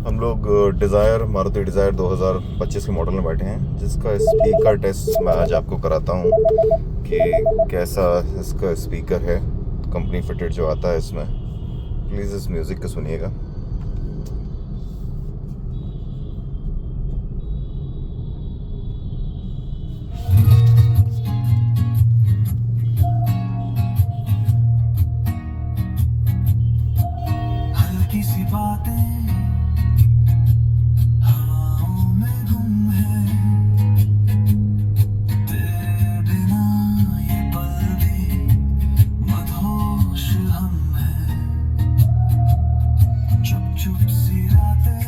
हम लोग desire Maruti desire 2025 के मॉडल में बैठे हैं, जिसका स्पीकर टेस्ट मैं आज आपको कराता हूँ कि कैसा इसका स्पीकर है कंपनी फिटेड जो आता है इसमें। प्लीज़ इस म्यूज़िक को सुनिएगा। हल्की सी बातें हवाओं में गुम है, तेरे बिना ये पल भी मदहोश हम हैं। चुप चुप सी रातें,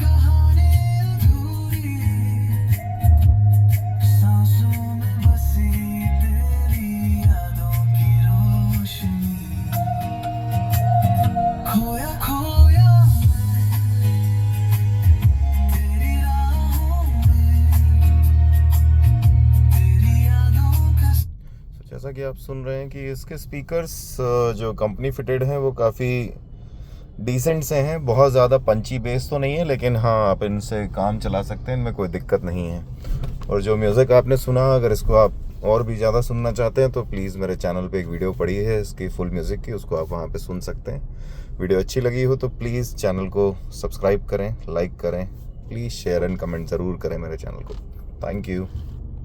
कहानी अधूरी, सांसों में बसी तेरी यादों की रोशनी। खोया खोया तेरी राहों में, तेरी यादों का। जैसा कि आप सुन रहे हैं कि इसके स्पीकर्स जो कंपनी फिटेड हैं वो काफ़ी डिसेंट से हैं। बहुत ज़्यादा पंची बेस तो नहीं है, लेकिन हाँ आप इनसे काम चला सकते हैं, इनमें कोई दिक्कत नहीं है। और जो म्यूज़िक आपने सुना, अगर इसको आप और भी ज़्यादा सुनना चाहते हैं तो प्लीज़ मेरे चैनल पे एक वीडियो पड़ी है इसकी फुल म्यूज़िक की, उसको आप वहाँ पे सुन सकते हैं। वीडियो अच्छी लगी हो तो प्लीज़ चैनल को सब्सक्राइब करें, लाइक करें, प्लीज़ शेयर एंड कमेंट ज़रूर करें मेरे चैनल को। Thank you.